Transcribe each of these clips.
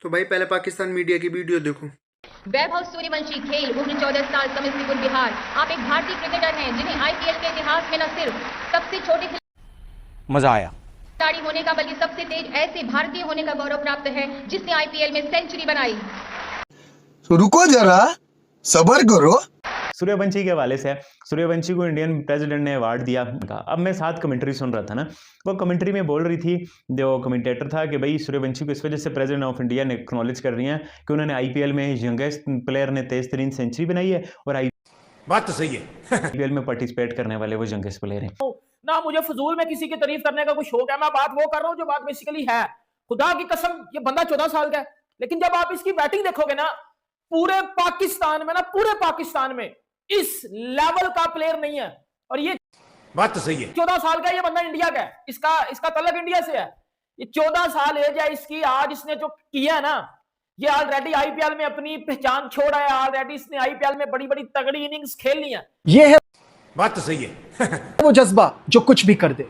तो भाई पहले पाकिस्तान मीडिया की वीडियो देखो। वैभव सूर्यवंशी, खेल, उम्र 14 साल, समस्तीपुर, बिहार। आप एक भारतीय क्रिकेटर हैं जिन्हें आईपीएल के इतिहास में न सिर्फ सबसे छोटे मजा आया खिलाड़ी होने का बल्कि सबसे तेज ऐसे भारतीय होने का गौरव प्राप्त है जिसने आईपीएल में सेंचुरी बनाई। तो रुको जरा, सब्र करो। सूर्यवंशी के हवाले से, सूर्यवंशी को इंडियन प्रेसिडेंट ने अवार्ड दिया। अब मैं साथ कमेंट्री सुन रहा था ना, वो कमेंट्री में बोल रही थी जो कमेंटेटर था कि भाई सूर्यवंशी को इस वजह से प्रेसिडेंट ऑफ इंडिया ने एक्नॉलेज कर रही हैं कि उन्होंने आईपीएल में यंगेस्ट प्लेयर ने तेज तरीन सेंचुरी बनाई है और बात तो सही है आईपीएल में पार्टिसिपेट करने वाले वो यंगेस्ट प्लेयर हैं। ना मुझे फजूल में किसी की तारीफ करने का कुछ शौक है, मैं बात वो कर रहा हूँ जो बात बेसिकली है। खुदा की कसम, ये बंदा 14 साल का है, लेकिन जब आप इसकी बैटिंग देखोगे ना, पूरे पाकिस्तान में इस लेवल का प्लेयर नहीं है। और ये बात तो सही है, 14 साल का ये बंदा इंडिया का है, इसका तलक इंडिया से है। ये 14 साल एज है इसकी, आज इसने जो किया है ना, ये ऑलरेडी आईपीएल में अपनी पहचान छोड़ा है। ऑलरेडी इसने आईपीएल में बड़ी बड़ी तगड़ी इनिंग्स खेलनी है। ये है बात तो सही है वो जज्बा जो कुछ भी कर दे,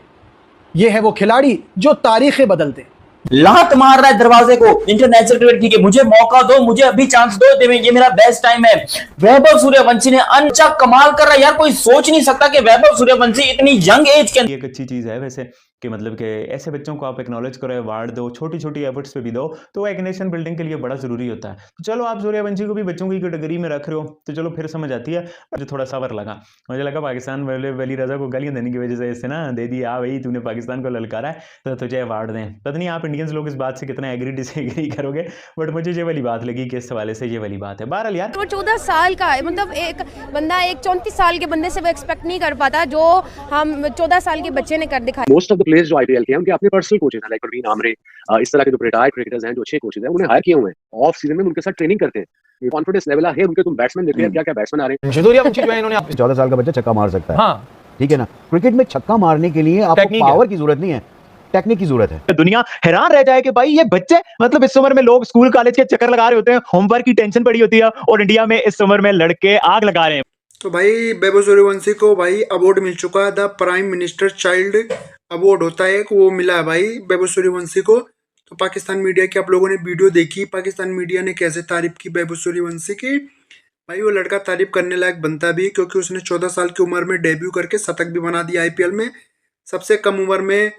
ये है वो खिलाड़ी जो तारीखें बदल दे। लात मार रहा है दरवाजे को इंटरनेशनल क्रिकेट की, मुझे मौका दो, मुझे अभी चांस दो, ये मेरा बेस्ट टाइम है। वैभव सूर्यवंशी ने अनचा कमाल कर रहा है यार, कोई सोच नहीं सकता कि वैभव सूर्यवंशी इतनी यंग एज के अंदर। एक अच्छी चीज़ है वैसे कि मतलब कि ऐसे बच्चों को आप एक्नॉलेज करो, अवार्ड दो, छोटी छोटी एफर्ट्स पे भी दो, तो वो एक नेशन बिल्डिंग के लिए बड़ा ज़रूरी होता है। तो चलो आप सूर्यवंशी को भी बच्चों की कैटेगरी में रख रहे हो, तो चलो फिर समझ आती है। मुझे थोड़ा सबर लगा, मुझे लगा पाकिस्तान वाले वली रजा को गालियाँ देने की वजह से इससे ना दे दिया, भाई तूने पाकिस्तान को ललकारा है तो तुझे अवार्ड दें। पता नहीं आप इंडियंस लोग इस बात से कितना एग्री डिसएग्री करोगे, बट मुझे ये वाली बात लगी कि इस हवाले से ये वाली बात है। बहरहाल यार, वो 14 साल का है, मतलब एक बंदा एक 34 साल के बंदे से वो एक्सपेक्ट नहीं कर पाता जो हम 14 साल के बच्चे ने कर दिखाया। मोस्ट ऑफ द प्लेयर्स जो आईपीएल के हैं उनके अपने पर्सनल कोचेस हैं, लाइक परवीन आमरे, इस तरह के जो रिटायर्ड क्रिकेटर्स हैं, जो अच्छे कोचेस हैं, उन्हें हायर किए हुए हैं। ऑफ सीजन में उनके साथ ट्रेनिंग करते हैं। कॉन्फिडेंस लेवल है उनके। तुम बैट्समैन देखो क्या क्या बैट्समैन आ रहे हैं। सूर्यवंशी जो है इन्होंने 14 साल का बच्चा छक्का मार सकता है। हाँ, ठीक है ना। क्रिकेट में छक्का मारने के लिए आपको पावर की जरूरत नहीं है, टेक्निक की जरूरत है। दुनिया हैरान रह जाए कि भाई ये बच्चे मतलब इस उम्र में लोग स्कूल कॉलेज के चक्कर लगा रहे होते हैं, होमवर्क की टेंशन पड़ी होती है, और इंडिया में इस उम्र में लड़के आग लगा रहे हैं। तो भाई वैभव सूर्यवंशी को भाई अवार्ड मिल चुका है, the prime minister child award होता है, वो मिला है भाई वैभव सूर्यवंशी को। तो पाकिस्तान मीडिया की आप लोगों ने वीडियो देखी, पाकिस्तान मीडिया ने कैसे तारीफ की वैभव सूर्यवंशी की। भाई वो लड़का तारीफ करने लायक बनता भी, क्योंकि उसने 14 साल की उम्र में डेब्यू करके शतक भी बना दिया आईपीएल में। सबसे कम उम्र में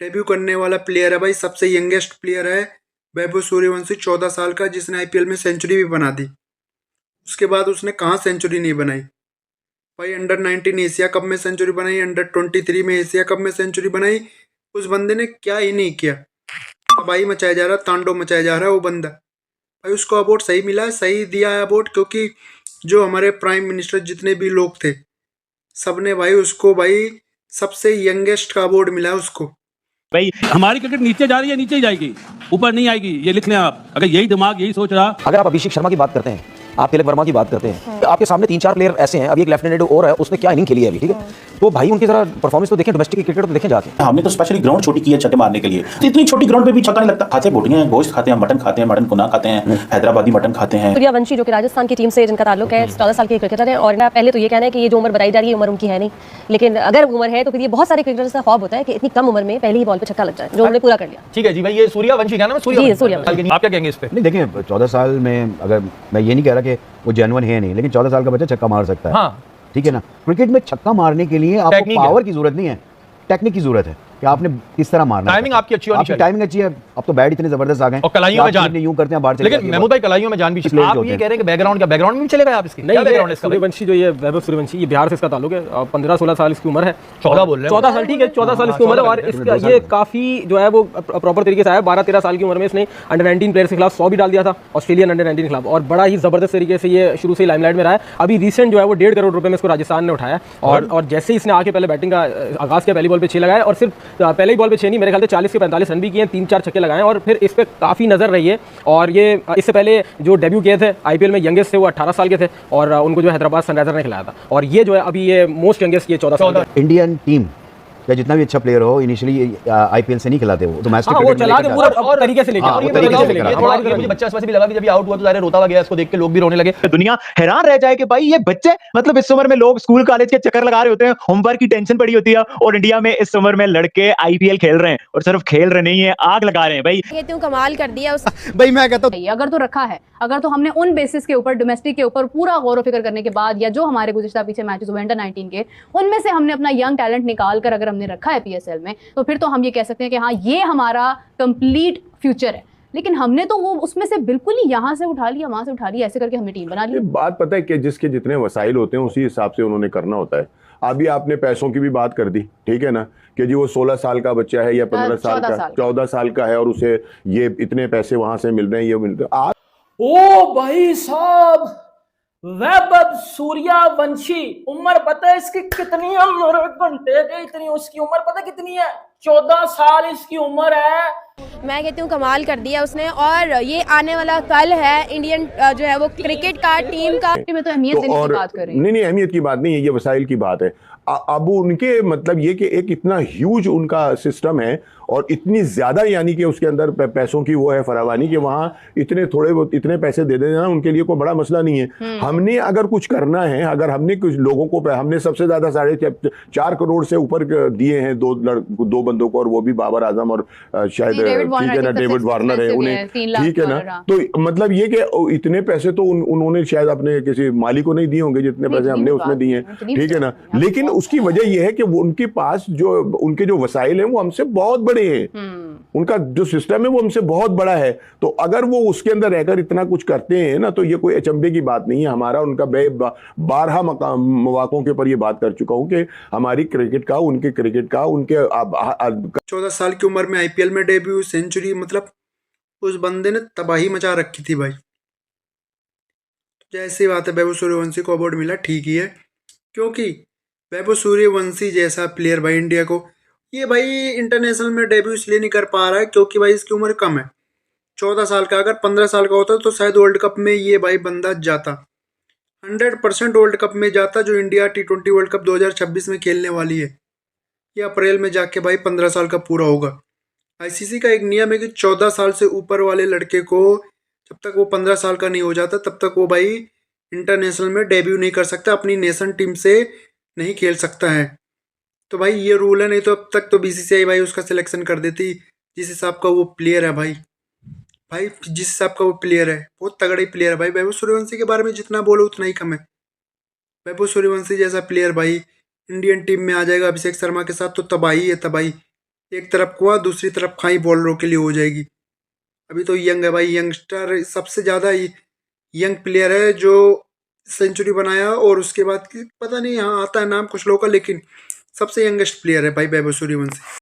डेब्यू करने वाला प्लेयर है भाई, सबसे यंगेस्ट प्लेयर है वैभव सूर्यवंशी, 14 साल का, जिसने आईपीएल में सेंचुरी भी बना दी। उसके बाद उसने कहाँ सेंचुरी नहीं बनाई भाई। अंडर 19 एशिया कप में सेंचुरी बनाई, अंडर 23 में एशिया कप में सेंचुरी बनाई। उस बंदे ने क्या ही नहीं किया। तबाही मचाया जा रहा, तांडव मचाया जा रहा है वो बंदा। भाई उसको अवार्ड सही मिला है, सही दिया है अवार्ड, क्योंकि जो हमारे प्राइम मिनिस्टर जितने भी लोग थे सबने भाई उसको भाई सबसे यंगेस्ट का अवार्ड मिला है उसको। भाई हमारी क्रिकेट नीचे जा रही है, नीचे ही जाएगी, ऊपर नहीं आएगी, ये लिख लें आप। अगर यही दिमाग यही सोच रहा। अगर आप अभिषेक शर्मा की बात करते हैं, आप तिलक वर्मा की बात करते हैं, तो आपके सामने 3-4 प्लेयर ऐसे हैं, अभी एक लेफ्टिनेंट और है, उसने क्या इनिंग खेली है अभी, ठीक है। तो भाई उनकी जरा परफॉर्मेंस तो देखें, डोमेस्टिक क्रिकेट तो देखें जाके। हमने तो स्पेशली ग्राउंड छोटी की है छक्के मारने के लिए, तो इतनी छोटी ग्राउंड पे भी छक्का नहीं लगता। खाते बोटियां, गोश्त खाते हैं, मटन कुना खाते हैं, हैदराबादी मटन खाते हैं। सूर्यवंशी जो कि राजस्थान की टीम से जिनका ताल्लुक है, 14 साल के क्रिकेटर है। और पहले तो ये कहना है कि ये जो उम्र बताई जा रही है उम्र उनकी है नहीं, लेकिन अगर उम्र है तो फिर ये बहुत सारे क्रिकेटर्स का ख्वाब होता है कि इतनी कम उम्र में पहली ही बॉल पे छक्का लग जाए, जो उन्होंने पूरा कर लिया। ठीक है जी भाई, ये सूर्यवंशी क्या नाम है? सूर्यवंशी। आप क्या कहेंगे इस पे? नहीं देखिए, 14 साल में, अगर मैं ये नहीं कह रहा कि वो जेन्युइन है नहीं, लेकिन 14 साल का बच्चा छक्का मार सकता है। हाँ, ठीक है ना। क्रिकेट में छक्का मारने के लिए आपको पावर की जरूरत नहीं है, टेक्निक की जरूरत है कि आपने किस तरह मारना है। टाइमिंग आपकी अच्छी होनी चाहिए। टाइमिंग अच्छी है। अब तो बैट इतने जबरदस्त आ गए, और कलाइयों में जान यूं करते हैं बाहर से। लेकिन महमूद भाई कलाइयों में जान भी। आप ये कह रहे हैं कि बैकग्राउंड क्या, बैकग्राउंड में चलेगा आप इसकी? नहीं, बैकग्राउंड इसका सूर्यवंशी जो ये वैभव सूर्यवंशी, ये बिहार से इसका ताल्लुक है। 15-16 साल इसकी उम्र है। 14 बोल रहे हैं, 14 साल, ठीक है, 14 साल इसकी उम्र है। और इसका ये काफी जो है वो प्रॉपर तरीके से आया। 12-13 साल की उम्र में इसने अंडर 19 प्लेयर्स के खिलाफ 100 भी डाल दिया था, ऑस्ट्रेलियन अंडर 19 के खिलाफ, और बड़ा ही जबरदस्त तरीके से ये शुरू से लाइमलाइट में रहा है। अभी रिसेंट जो है वो 1.5 करोड़ रुपए में इसको राजस्थान ने उठाया, और जैसे ही इसने आके पहले बैटिंग का आगाज किया, पहली बॉल पे 6 लगाए, और सिर्फ पहले ही बॉल पे 6 नहीं, मेरे ख्याल से 40 से 45 रन भी किए, 3-4 छक्के लगाए, और फिर इस पे काफ़ी नज़र रही है। और ये इससे पहले जो डेब्यू किए थे आईपीएल में, यंगेस्ट थे वो 18 साल के थे, और उनको जो हैदराबाद सनराइजर ने खिलाया था। और ये जो है अभी ये मोस्ट यंगेस्ट, ये 14 साल। इंडियन टीम या जितना भी अच्छा प्लेयर हो इनिशियली आईपीएल से नहीं खिलाते वो डोमेस्टिक वो चला के पूरा और तरीके से लेके और ये तरीके से लेके हमारी मुझे बच्चा ऐसे भी लगा कि जब ये आउट हुआ तो सारे रोता हुआ गया, इसको देख के लोग भी रोने लगे। दुनिया हैरान रह जाए कि भाई ये बच्चे मतलब इस उम्र में लोग स्कूल कॉलेज के चक्कर लगा रहे होते हैं, होमवर्क की टेंशन पड़ी होती है, और इंडिया में इस उम्र में लड़के आईपीएल खेल रहे हैं, और सिर्फ खेल रहे नहीं है, आग लगा रहे हैं। भाई कहती हूँ कमाल कर दिया उस भाई मैं कहता हूँ अगर तो रखा है, अगर तो हमने उन बेसिस के ऊपर डोमेस्टिक के ऊपर पूरा गौर व फिक्र करने के बाद, या जो हमारे गुज़िश्ता पीछे मैचेस हुए अंडर 19 के, उनमें से हमने अपना यंग टैलेंट निकाल कर अगर हमने रखा है पीएसएल में, तो फिर तो हम ये कह सकते हैं कि हाँ ये हमारा कंप्लीट फ्यूचर है। लेकिन हमने तो वो उसमें से बिल्कुल ही यहाँ से उठा लिया, वहां से उठा लिया, ऐसे करके हमने टीम बना ली। बात पता है कि जिसके जितने वसाइल होते हैं उसी हिसाब से उन्होंने करना होता है। अभी आपने पैसों की भी बात कर दी, ठीक है ना, कि जी वो 16 साल का बच्चा है या 15 साल का, 14 साल का है, और उसे ये इतने पैसे वहां से मिल रहे हैं, ये मिल रहे हैं। ओ भाई साहब, वैभव सूर्यवंशी, उम्र पता है इसकी कितनी है? मेरे घंटे के इतनी उसकी उम्र पता कितनी है? 14 साल इसकी उम्र है। मैं कहती हूँ कमाल कर दिया उसने, और ये आने वाला कल है इंडियन जो है वो क्रिकेट का टीम का में तो अहमियत देने की बात कर रही है। नहीं अहमियत की बात नहीं है, ये वसाइल की बात है। अब उनके मतलब ये कि एक इतना ह्यूज उनका सिस्टम है और इतनी ज्यादा यानी कि उसके अंदर पैसों की वो है फरावानी कि वहाँ इतने थोड़े बहुत इतने पैसे दे देना उनके लिए कोई बड़ा मसला नहीं है। हमने अगर कुछ करना है, अगर हमने कुछ लोगों को, हमने सबसे ज्यादा 4.5 करोड़ से ऊपर दिए हैं दो बंदों को, और वो भी बाबर आजम और शायद ठीक है ना डेविड वार्नर है उन्हें, ठीक है ना। तो मतलब ये कि इतने पैसे तो उन्होंने शायद अपने किसी माली को नहीं दिए होंगे जितने पैसे हमने उसमें दिए हैं, ठीक है ना। लेकिन उसकी वजह यह है कि वो उनके पास जो उनके जो वसाइल हैं वो हमसे बहुत बड़े हैं, उनका जो सिस्टम है वो हमसे बहुत बड़ा है। तो अगर वो उसके अंदर रहकर इतना कुछ करते हैं ना, तो ये कोई अचंभे की बात नहीं है। हमारा उनका 12 मौकों के ऊपर ये बात कर चुका हूं कि हमारी क्रिकेट का, उनके क्रिकेट का, उनके 14 साल की उम्र में आईपीएल में डेब्यू, सेंचुरी, मतलब उस बंदे ने तबाही मचा रखी थी भाई। जैसी बात है, वैभव सूर्यवंशी को अवार्ड मिला, ठीक ही है, क्योंकि वैभव सूर्यवंशी जैसा प्लेयर भाई इंडिया को, ये भाई इंटरनेशनल में डेब्यू इसलिए नहीं कर पा रहा है क्योंकि भाई इसकी उम्र कम है, 14 साल का। अगर 15 साल का होता तो शायद वर्ल्ड कप में ये भाई बंदा जाता, 100% वर्ल्ड कप में जाता, जो इंडिया T20 वर्ल्ड कप 2026 में खेलने वाली है। ये अप्रैल में जाके भाई 15 साल का पूरा होगा। आईसीसी का एक नियम है कि 14 साल से ऊपर वाले लड़के को, जब तक वो 15 साल का नहीं हो जाता तब तक वो भाई इंटरनेशनल में डेब्यू नहीं कर सकता, अपनी नेशन टीम से नहीं खेल सकता है। तो भाई ये रूल है, नहीं तो अब तक तो बीसीसीआई भाई उसका सिलेक्शन कर देती जिस हिसाब का वो प्लेयर है भाई जिस हिसाब का वो प्लेयर है, बहुत तगड़ी प्लेयर है भाई। वैभव सूर्यवंशी के बारे में जितना बोलो उतना ही कम है। वैभव सूर्यवंशी जैसा प्लेयर भाई इंडियन टीम में आ जाएगा अभिषेक शर्मा के साथ तो तबाही है तबाही। एक तरफ कुआं, दूसरी तरफ खाई बॉलरों के लिए हो जाएगी। अभी तो यंग है भाई, यंगस्टर सबसे ज़्यादा यंग प्लेयर है जो सेंचुरी बनाया, और उसके बाद पता नहीं यहाँ आता है नाम कुछ लोगों का, लेकिन सबसे यंगेस्ट प्लेयर है भाई वैभव सूर्यवंशी।